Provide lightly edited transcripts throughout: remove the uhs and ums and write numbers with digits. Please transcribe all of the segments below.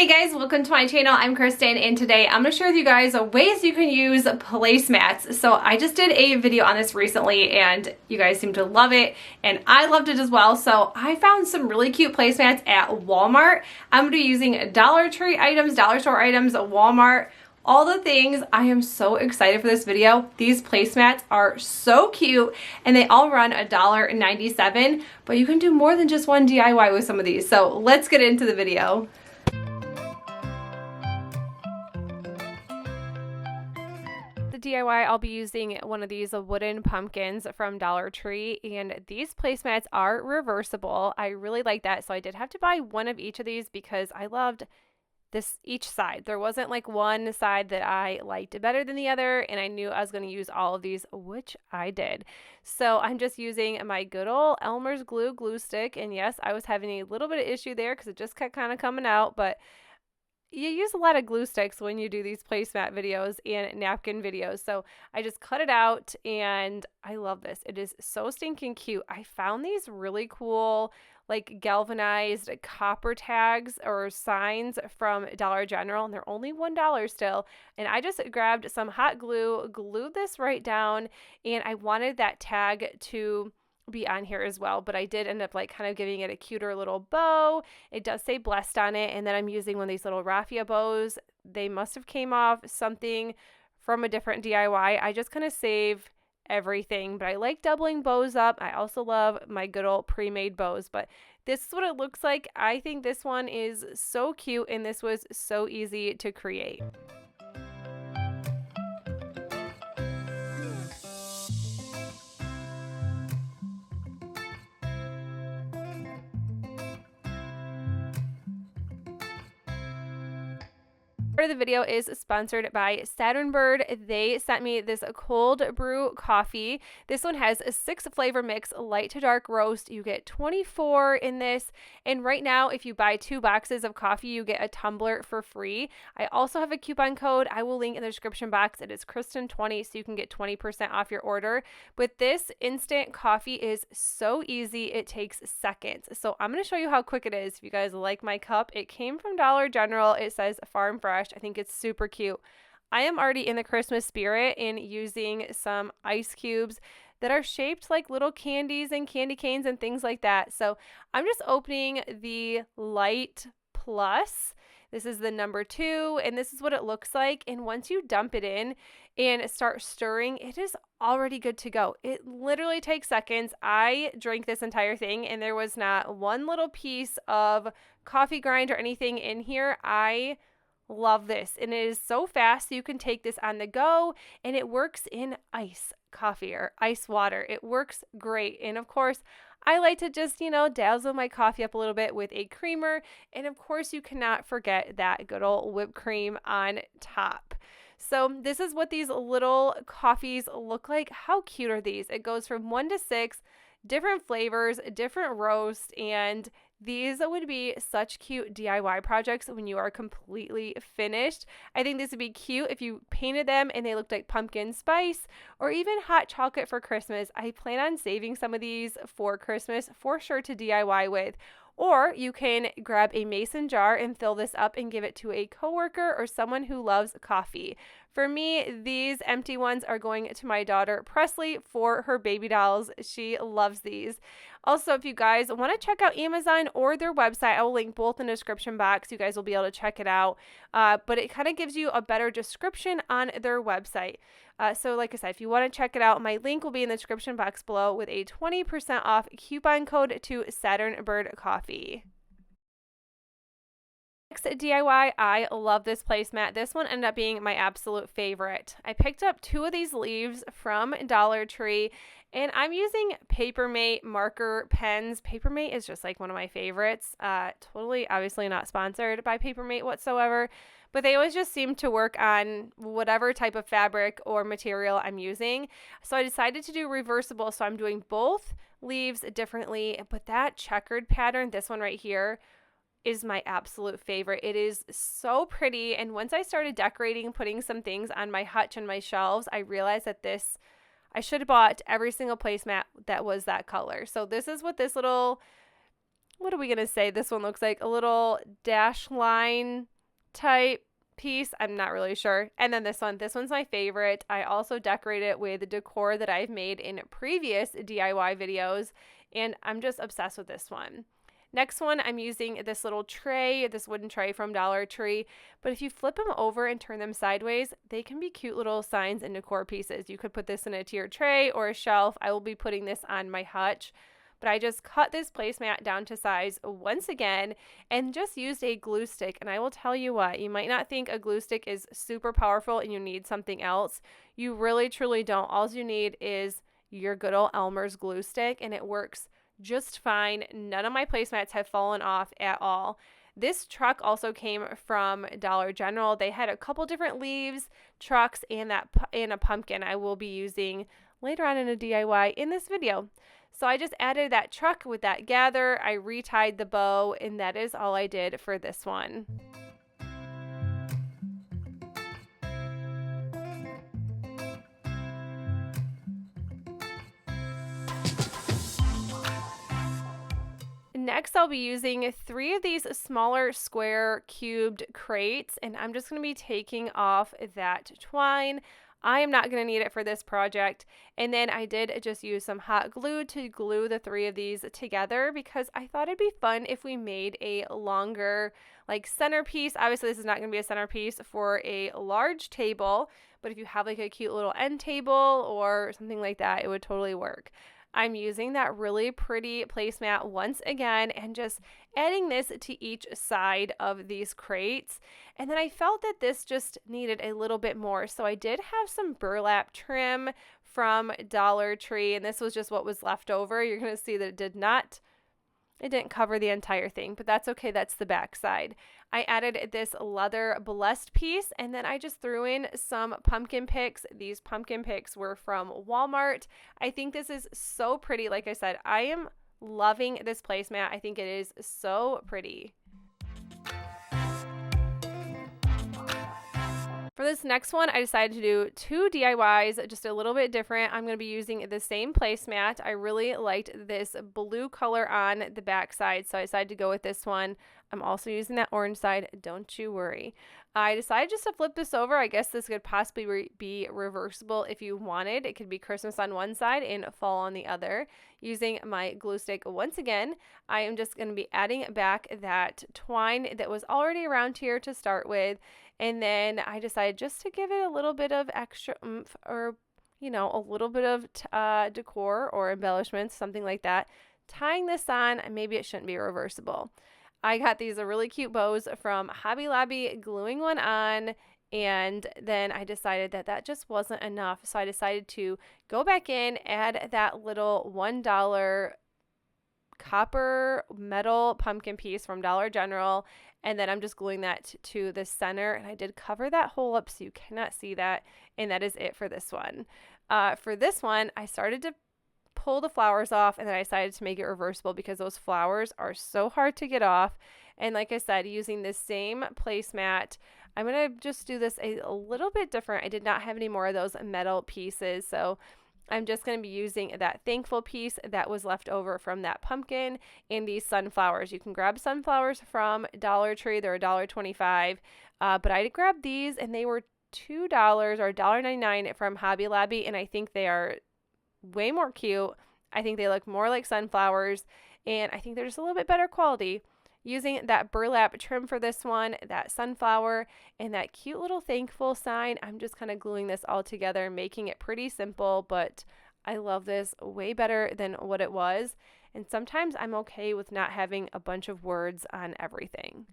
Hey guys, welcome to my channel. I'm Kristen and today I'm going to share with you guys ways you can use placemats. So I just did a video on this recently and you guys seem to love it and I loved it as well. So I found some really cute placemats at Walmart. I'm going to be using Dollar Tree items, dollar store items, Walmart, all the things. I am so excited for this video. These placemats are so cute and they all run $1.97, but you can do more than just one DIY with some of these. So let's get into the video. DIY, I'll be using one of these wooden pumpkins from Dollar Tree, and these placemats are reversible. I really like that, so I did have to buy one of each of these because I loved each side. There wasn't like one side that I liked better than the other, and I knew I was going to use all of these, which I did. So I'm just using my good old Elmer's glue stick, and yes, I was having a little bit of issue there because it just kept kind of coming out, but you use a lot of glue sticks when you do these placemat videos and napkin videos. So I just cut it out and I love this. It is so stinking cute. I found these really cool like galvanized copper tags or signs from Dollar General, and they're only $1 still. And I just grabbed some hot glue, glued this right down, and I wanted that tag to be on here as well, but I did end up like kind of giving it a cuter little bow. It does say blessed on it, and then I'm using one of these little raffia bows. They must have came off something from a different DIY. I just kind of save everything, but I like doubling bows up. I also love my good old pre-made bows, but this is what it looks like. I think this one is so cute, and this was so easy to create. Part of the video is sponsored by Saturn Bird. They sent me this cold brew coffee. This one has a 6 flavor mix, light to dark roast. You get 24 in this, and right now if you buy 2 boxes of coffee you get a tumbler for free. I also have a coupon code I will link in the description box. It is Kristen20, so you can get 20% off your order. But this instant coffee is so easy, it takes seconds. So I'm going to show you how quick it is. If you guys like my cup, it came from Dollar General. It says Farm Fresh. I think it's super cute. I am already in the Christmas spirit in using some ice cubes that are shaped like little candies and candy canes and things like that. So I'm just opening the Light Plus. This is the number 2, and this is what it looks like. And once you dump it in and start stirring, it is already good to go. It literally takes seconds. I drank this entire thing, and there was not one little piece of coffee grind or anything in here. I love this, and it is so fast. So you can take this on the go, and it works in ice coffee or ice water. It works great. And of course, I like to just, dazzle my coffee up a little bit with a creamer. And of course, you cannot forget that good old whipped cream on top. So this is what these little coffees look like. How cute are these? It goes from 1 to 6, different flavors, different roasts, and these would be such cute DIY projects when you are completely finished. I think this would be cute if you painted them and they looked like pumpkin spice or even hot chocolate for Christmas. I plan on saving some of these for Christmas for sure to DIY with. Or you can grab a mason jar and fill this up and give it to a coworker or someone who loves coffee. For me, these empty ones are going to my daughter Presley for her baby dolls. She loves these. Also, if you guys want to check out Amazon or their website, I will link both in the description box. You guys will be able to check it out. But it kind of gives you a better description on their website. So like I said, if you want to check it out, my link will be in the description box below with a 20% off coupon code to Saturn Bird Coffee. Next DIY, I love this placemat. This one ended up being my absolute favorite. I picked up 2 of these leaves from Dollar Tree, and I'm using Papermate marker pens. Papermate is just like one of my favorites. Totally, obviously not sponsored by Papermate whatsoever, but they always just seem to work on whatever type of fabric or material I'm using. So I decided to do reversible, so I'm doing both leaves differently, but that checkered pattern, this one right here, is my absolute favorite. It is so pretty, and once I started decorating, putting some things on my hutch and my shelves, I realized that I should have bought every single placemat that was that color. So this is what this little what are we going to say? This one looks like a little dash line type piece. I'm not really sure. And then this one's my favorite. I also decorate it with decor that I've made in previous DIY videos, and I'm just obsessed with this one. Next one, I'm using this little tray, this wooden tray from Dollar Tree, but if you flip them over and turn them sideways, they can be cute little signs and decor pieces. You could put this in a tiered tray or a shelf. I will be putting this on my hutch, but I just cut this placemat down to size once again and just used a glue stick. And I will tell you what, you might not think a glue stick is super powerful and you need something else. You really, truly don't. All you need is your good old Elmer's glue stick, and it works just fine. None of my placemats have fallen off at all. This truck also came from Dollar General. They had a couple different leaves, trucks, and a pumpkin I will be using later on in a DIY in this video. So I just added that truck with that gather. I retied the bow, and that is all I did for this one. Next, I'll be using 3 of these smaller square cubed crates, and I'm just going to be taking off that twine. I am not going to need it for this project. And then I did just use some hot glue to glue the 3 of these together because I thought it'd be fun if we made a longer like centerpiece. Obviously, this is not going to be a centerpiece for a large table, but if you have like a cute little end table or something like that, it would totally work. I'm using that really pretty placemat once again and just adding this to each side of these crates. And then I felt that this just needed a little bit more. So I did have some burlap trim from Dollar Tree, and this was just what was left over. You're going to see that it didn't cover the entire thing, but that's okay. That's the back side. I added this leather blessed piece, and then I just threw in some pumpkin picks. These pumpkin picks were from Walmart. I think this is so pretty. Like I said, I am loving this placemat. I think it is so pretty. For this next one, I decided to do 2 DIYs, just a little bit different. I'm going to be using the same placemat. I really liked this blue color on the back side, so I decided to go with this one. I'm also using that orange side, don't you worry. I decided just to flip this over. I guess this could possibly be reversible if you wanted. It could be Christmas on one side and fall on the other. Using my glue stick once again, I am just going to be adding back that twine that was already around here to start with. And then I decided just to give it a little bit of extra oomph, or, you know, a little bit of decor or embellishments, something like that. Tying this on, maybe it shouldn't be reversible. I got these really cute bows from Hobby Lobby, gluing one on, and then I decided that that just wasn't enough. So I decided to go back in, add that little $1 copper metal pumpkin piece from Dollar General, and then I'm just gluing that to the center, and I did cover that hole up so you cannot see that, and that is it for this one. For this one, I started to pull the flowers off, and then I decided to make it reversible because those flowers are so hard to get off. And like I said, using the same placemat, I'm going to just do this a little bit different. I did not have any more of those metal pieces, so I'm just going to be using that thankful piece that was left over from that pumpkin and these sunflowers. You can grab sunflowers from Dollar Tree. They're $1.25, but I grabbed these and they were $2 or $1.99 from Hobby Lobby, and I think they are way more cute. I think they look more like sunflowers, and I think they're just a little bit better quality. Using that burlap trim for this one, that sunflower, and that cute little thankful sign, I'm just kind of gluing this all together, making it pretty simple, but I love this way better than what it was. And sometimes I'm okay with not having a bunch of words on everything.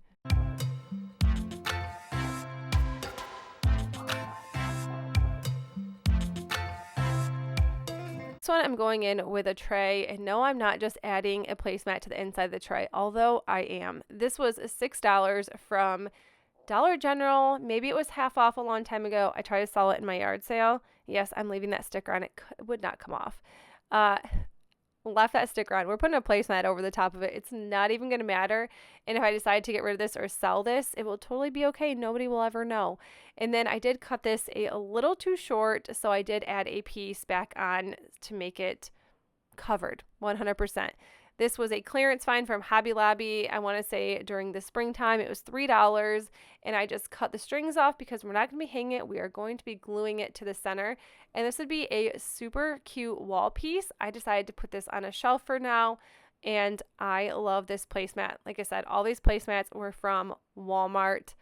One, I'm going in with a tray, and no, I'm not just adding a placemat to the inside of the tray, although I am. This was $6 from Dollar General. Maybe it was half off a long time ago. I tried to sell it in my yard sale. Yes, I'm leaving that sticker on. It would not come off. Left that sticker on. We're putting a placemat over the top of it. It's not even going to matter. And if I decide to get rid of this or sell this, it will totally be okay. Nobody will ever know. And then I did cut this a little too short, so I did add a piece back on to make it covered 100%. This was a clearance find from Hobby Lobby. I want to say during the springtime, it was $3. And I just cut the strings off because we're not going to be hanging it. We are going to be gluing it to the center. And this would be a super cute wall piece. I decided to put this on a shelf for now. And I love this placemat. Like I said, all these placemats were from Walmart.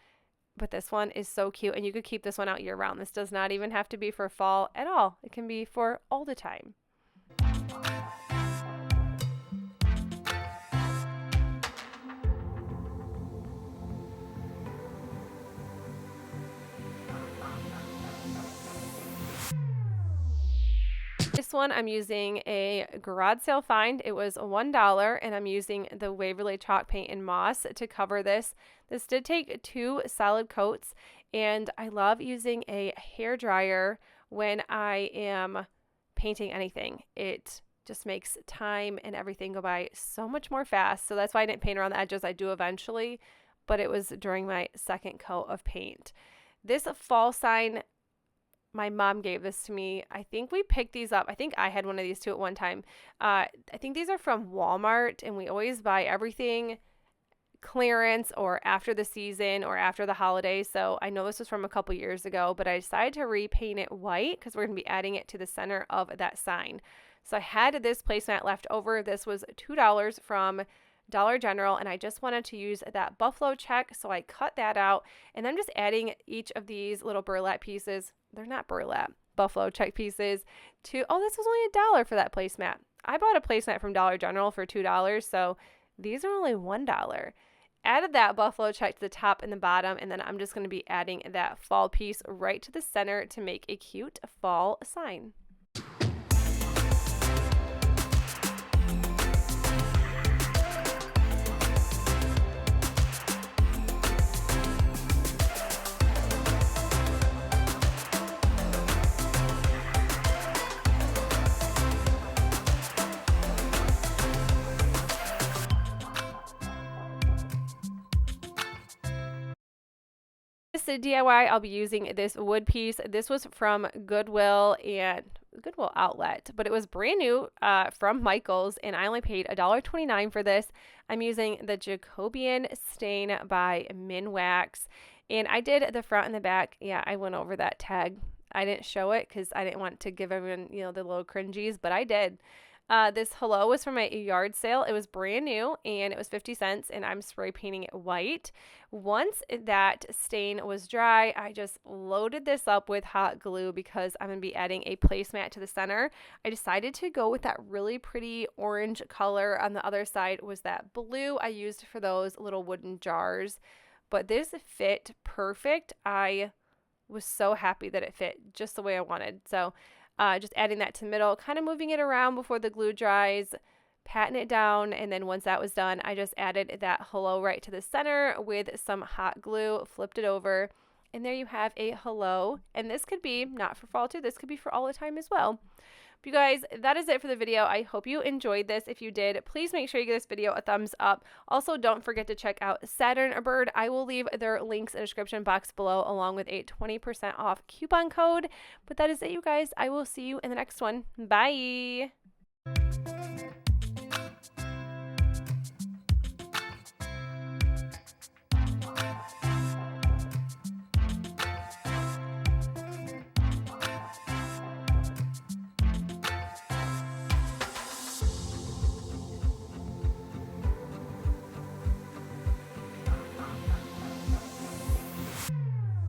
But this one is so cute. And you could keep this one out year round. This does not even have to be for fall at all. It can be for all the time. This one I'm using a garage sale find. It was $1 and I'm using the Waverly chalk paint and moss to cover this. This did take 2 solid coats and I love using a hair dryer when I am painting anything. It just makes time and everything go by so much more fast. So that's why I didn't paint around the edges. I do eventually, but it was during my second coat of paint. This fall sign, my mom gave this to me. I think we picked these up. I think I had one of these too at one time. I think these are from Walmart and we always buy everything clearance or after the season or after the holidays. So I know this was from a couple years ago, but I decided to repaint it white because we're going to be adding it to the center of that sign. So I had this placemat left over. This was $2 from Dollar General and I just wanted to use that buffalo check, so I cut that out and I'm just adding each of these little burlap pieces. They're not burlap, buffalo check pieces to, oh, this was only $1 for that placemat. I bought a placemat from Dollar General for $2, so these are only $1. Added that buffalo check to the top and the bottom, and then I'm just going to be adding that fall piece right to the center to make a cute fall sign. This DIY, I'll be using this wood piece. This was from Goodwill and Goodwill Outlet, but it was brand new from Michael's, and I only paid $1.29 for this. I'm using the Jacobian stain by Minwax, and I did the front and the back. Yeah, I went over that tag. I didn't show it because I didn't want to give everyone, you know, the little cringies, but I did. This hello was from a yard sale. It was brand new and it was 50 cents and I'm spray painting it white. Once that stain was dry, I just loaded this up with hot glue because I'm going to be adding a placemat to the center. I decided to go with that really pretty orange color. On the other side was that blue I used for those little wooden jars, but this fit perfect. I was so happy that it fit just the way I wanted. So just adding that to the middle, kind of moving it around before the glue dries, patting it down, and then once that was done, I just added that hello right to the center with some hot glue, flipped it over, and there you have a hello. And this could be not for fall too, this could be for all the time as well. But you guys, that is it for the video. I hope you enjoyed this. If you did, please make sure you give this video a thumbs up. Also, don't forget to check out Saturn Bird. I will leave their links in the description box below along with a 20% off coupon code. But that is it, you guys. I will see you in the next one. Bye.